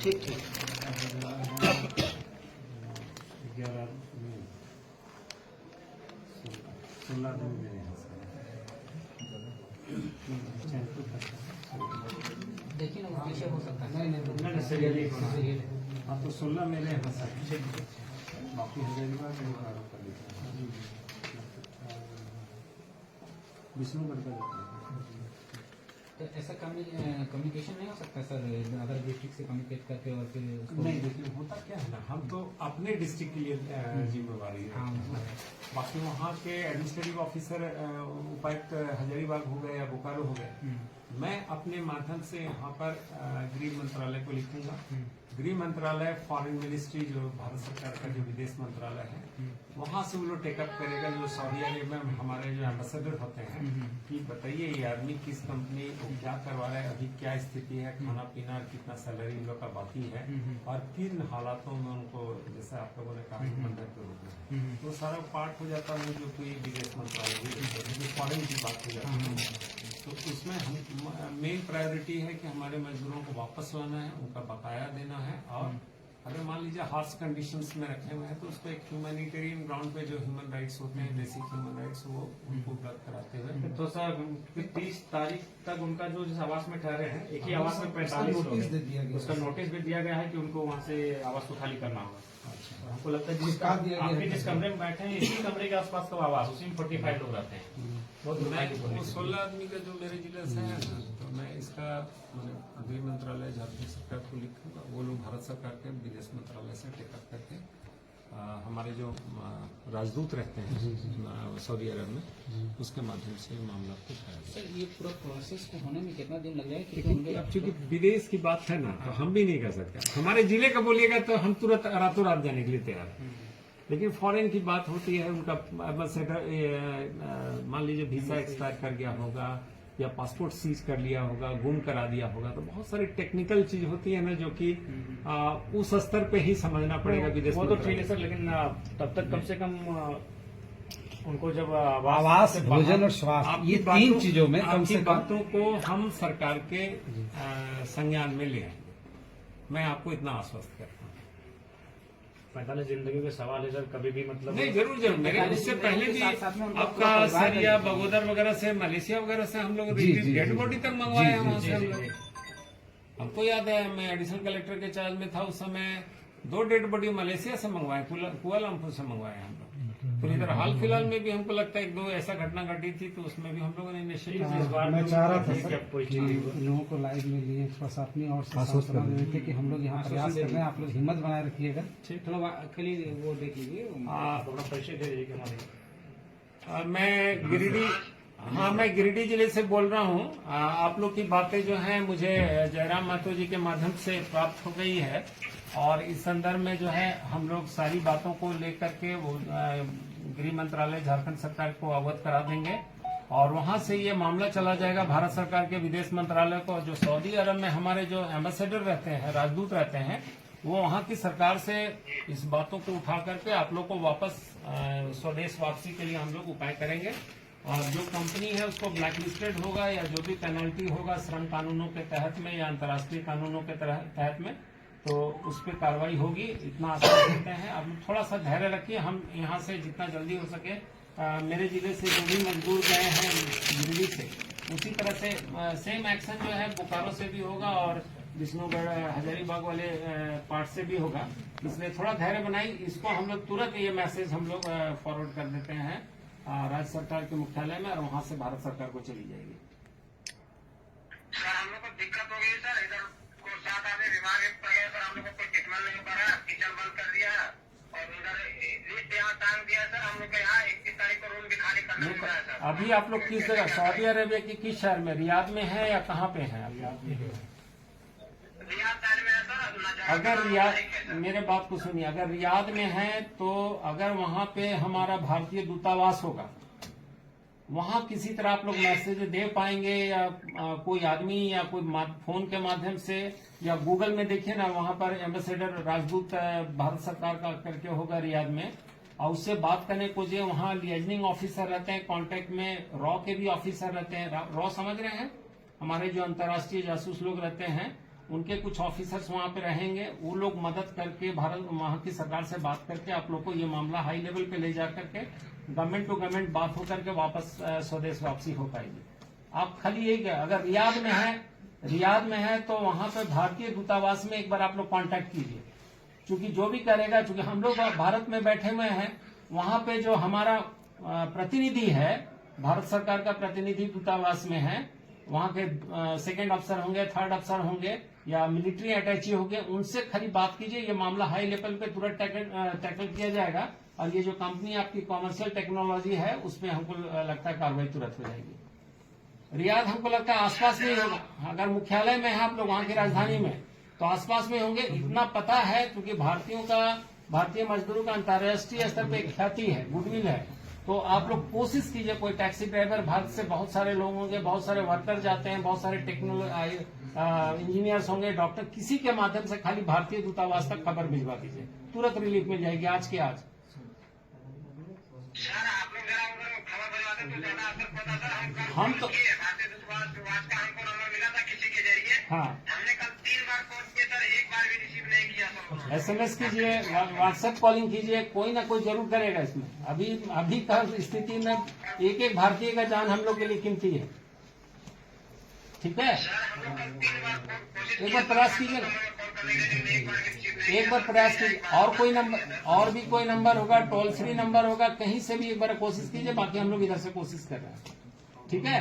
ठीक ठीक। 16 दिन मेरे यहाँ से देखिए ना, वो पीछे हो सकता है। नहीं, हाँ तो 16 मेरे यहाँ से बाकी हजारीबाग में आरोप कर देते हैं। विष्णुगढ़ का जाता है। तो ऐसा कम्युनिकेशन नहीं हो सकता सर, अदर डिस्ट्रिक्ट से कम्युनिकेट करके और फिर उसको? नहीं, देखिए होता क्या है ना, हम तो अपने डिस्ट्रिक्ट के लिए जिम्मेवारी है। बाकी वहाँ के एडमिनिस्ट्रेटिव ऑफिसर उपायुक्त हजारीबाग हो गए या बोकारो हो गए, मैं अपने माध्यम से यहाँ पर गृह मंत्रालय को लिखूंगा। गृह मंत्रालय, फॉरेन मिनिस्ट्री जो भारत सरकार का जो विदेश मंत्रालय है, वहाँ से वो लोग टेकअप करेगा जो सऊदी अरेबिया में हमारे जो एम्बेसडर होते हैं कि बताइए ये आदमी किस कंपनी को क्या करवा रहा है, अभी क्या स्थिति है, खाना पीना, कितना सैलरी इन लोग का बाकी है, और किन हालातों में उनको, जैसे आप लोगों ने कहा, बंधक के रूप में, तो सारा पार्ट हो जाता है जो कोई विदेश मंत्रालय फॉरेन की बात हो जाती है। तो उसमें हम मेन प्रायोरिटी है कि हमारे मजदूरों को वापस लाना है, उनका बकाया देना है, और अगर मान लीजिए हार्श कंडीशंस में रखे हुए हैं तो उसको एक ह्यूमैनिटेरियन ग्राउंड पे जो ह्यूमन राइट्स होते हैं, बेसिक ह्यूमन राइट्स, वो उनको उपलब्ध कराते हुए। तो सर 30 तारीख तक उनका जो जिस आवास में ठहरे हैं, एक ही आवास में 45 लोग हैं, उसका नोटिस भी दिया गया है कि उनको वहाँ से आवास को खाली करना होगा। अच्छा, हमको लगता है आपके जिस कमरे में बैठे हैं, इसी कमरे के आसपास का आवास, उसी में 45 लोग रहते हैं। बहुत वो 16 आदमी का जो मेरे जिले से है ना, तो मैं इसका गृह मंत्रालय, झारखंड सरकार को लिखूंगा, वो लोग भारत सरकार के विदेश मंत्रालय से टेकअप करके हमारे जो राजदूत रहते हैं सऊदी अरब में, उसके माध्यम से मामला को उठाया जाए। सर, ये पूरा प्रोसेस को होने में कितना दिन लग जाएगा? अब चूंकि विदेश की बात है ना, तो हम भी नहीं कर सकते। हमारे जिले का बोलिएगा तो हम तुरंत रातों रात जाने के लिए तैयार हैं, लेकिन फॉरेन की बात होती है, उनका बस मान लीजिए वीजा एक्सपायर कर गया होगा या पासपोर्ट सीज कर लिया होगा, गुम करा दिया होगा, तो बहुत सारी टेक्निकल चीज होती है ना, जो कि उस स्तर पे ही समझना पड़ेगा विदेश में। वो तो ठीक है सर, लेकिन तब तक कम से कम उनको जब आवास, भोजन और स्वास्थ्य, ये 3 चीजों में कम से कम बातों को हम सरकार के संज्ञान में ले आएंगे, मैं आपको इतना आश्वस्त करता हूँ। 45 जिंदगी के सवाल है सर, कभी भी मतलब नहीं, जरूर जरूर। मेरे इससे पहले भी आपका सरिया, बगोदर वगैरह से, मलेशिया वगैरह से हम लोग डेड बॉडी तक मंगवाए हैं वहाँ से हम लोग। हमको याद है, मैं एडिशनल कलेक्टर के चार्ज में था उस समय, 2 डेड बॉडी मलेशिया से मंगवाए, कुआलालंपुर से मंगवाए हम लोग। तो इधर हाल फिलहाल में भी हमको लगता है 1-2 ऐसा घटना घटी थी, तो उसमें भी हम लोगों ने इनिशिएटिव। मैं चाह रहा था सर कि लोगों को लाइव में लिए थोड़ा सा अपनी और आश्वस्त कर रहे थे कि हम लोग यहाँ प्रयास कर रहे हैं, आप लोग हिम्मत बनाए रखिएगा। थोड़ा खाली वो देख लीजिए, अपना परिचय दे दीजिए हमारे। मैं गिरिडीह जिले से बोल रहा हूँ। आप लोग की बातें जो हैं मुझे जयराम महतो जी के माध्यम से प्राप्त हो गई है, और इस संदर्भ में जो है हम लोग सारी बातों को लेकर के वो गृह मंत्रालय झारखंड सरकार को अवगत करा देंगे, और वहां से ये मामला चला जाएगा भारत सरकार के विदेश मंत्रालय को। जो सऊदी अरब में हमारे जो एम्बेसडर रहते हैं, राजदूत रहते हैं, वो वहाँ की सरकार से इस बातों को उठा करके आप लोग को वापस स्वदेश वापसी के लिए हम लोग उपाय करेंगे, और जो कंपनी है उसको ब्लैक लिस्टेड होगा, या जो भी पेनल्टी होगा श्रम कानूनों के तहत में या अंतर्राष्ट्रीय कानूनों के तहत में, तो उस पर कार्रवाई होगी, इतना आश्वासन देते हैं। अब थोड़ा सा धैर्य रखिए, हम यहाँ से जितना जल्दी हो सके, मेरे जिले से जो भी मजदूर गए हैं दिल्ली से, उसी तरह से सेम एक्शन जो है बोकारो से भी होगा और विष्णुगढ़ हजारीबाग वाले पार्ट से भी होगा, इसलिए थोड़ा धैर्य बनाई। इसको हम लोग तुरंत ये मैसेज हम लोग फॉरवर्ड कर देते हैं राज्य सरकार के मुख्यालय में, और वहाँ से भारत सरकार को चली जाएगी। सर, हम लोग को दिक्कत हो गई सर, इधर को 7 आदमी बीमार पड़ गए सर, हम लोग को कोई ट्रीटमेंट नहीं पा रहा, किचन बंद कर दिया, और उधर लिस्ट यहाँ टांग दिया सर, हम लोग को यहाँ 21 तारीख को रूम भी खाली करना पड़ रहा है सर। अभी आप लोग किस जगह, सऊदी अरेबिया के किस शहर में, रियाद में है या कहाँ पे है अभी आप? रियाद शहर में है सर। अगर रियाद, मेरे बात को सुनिए, अगर रियाद में है तो अगर वहाँ पे हमारा भारतीय दूतावास होगा, वहाँ किसी तरह आप लोग मैसेज दे पाएंगे, या कोई आदमी या कोई फोन के माध्यम से, या गूगल में देखिए ना, वहाँ पर एम्बेसडर राजदूत भारत सरकार का करके होगा रियाद में, और उससे बात करने को जो वहाँ लिएजनिंग ऑफिसर रहते हैं कांटेक्ट में, रॉ के भी ऑफिसर रहते हैं। रॉ समझ रहे हैं, हमारे जो अंतर्राष्ट्रीय जासूस लोग रहते हैं, उनके कुछ ऑफिसर्स वहां पे रहेंगे, वो लोग मदद करके भारत वहां की सरकार से बात करके आप लोग को ये मामला हाई लेवल पे ले जा करके गवर्नमेंट टू गवर्नमेंट बात होकर के वापस स्वदेश वापसी हो पाएगी। आप खाली यही अगर रियाद में है तो वहां पे भारतीय दूतावास में एक बार आप लोग कांटेक्ट कीजिए, क्योंकि जो भी करेगा, क्योंकि हम लोग भारत में बैठे हुए हैं, वहां पे जो हमारा प्रतिनिधि है, भारत सरकार का प्रतिनिधि दूतावास में है, वहां के सेकंड अफसर होंगे, थर्ड अफसर होंगे या मिलिट्री अटैची होंगे, उनसे खाली बात कीजिए। ये मामला हाई लेवल पे तुरंत टैकल किया जाएगा और ये जो कंपनी आपकी कॉमर्शियल टेक्नोलॉजी है उसमें हमको लगता है कार्रवाई तुरंत हो जाएगी। रियाद हमको लगता है आसपास में ही होगा, अगर मुख्यालय में है आप लोग वहां की राजधानी में तो आसपास में होंगे, इतना पता है, क्योंकि भारतीय मजदूरों का अंतर्राष्ट्रीय स्तर पे ख्याति है, गुडविल है। तो आप लोग कोशिश कीजिए, कोई टैक्सी ड्राइवर, भारत से बहुत सारे लोग होंगे, बहुत सारे वर्कर जाते हैं, बहुत सारे इंजीनियर्स होंगे, डॉक्टर, किसी के माध्यम से खाली भारतीय दूतावास तक खबर भिजवा दीजिए, तुरंत रिलीफ मिल जाएगी आज के आज। सर आप लोग जरा उधर खबर भिजवाते तो ज्यादा असर पड़ता सर। हम तो भारतीय दूतावास का हमको नंबर मिला था किसी के जरिए, हाँ, हमने कल 3 बार कॉल किया सर, एक बार भी रिसीव नहीं किया सर। SMS कीजिए, व्हाट्सएप कॉलिंग कीजिए, कोई ना कोई जरूर करेगा इसमें। अभी का स्थिति में एक भारतीय का जान हम लोग के लिए कीमती है, ठीक है। एक बार प्रयास कीजिए, एक बार प्रयास कीजिए, और कोई नंबर, और भी कोई नंबर होगा, टोल फ्री नंबर होगा, कहीं से भी एक बार कोशिश कीजिए। बाकी हम लोग इधर से कोशिश कर रहे हैं, ठीक है।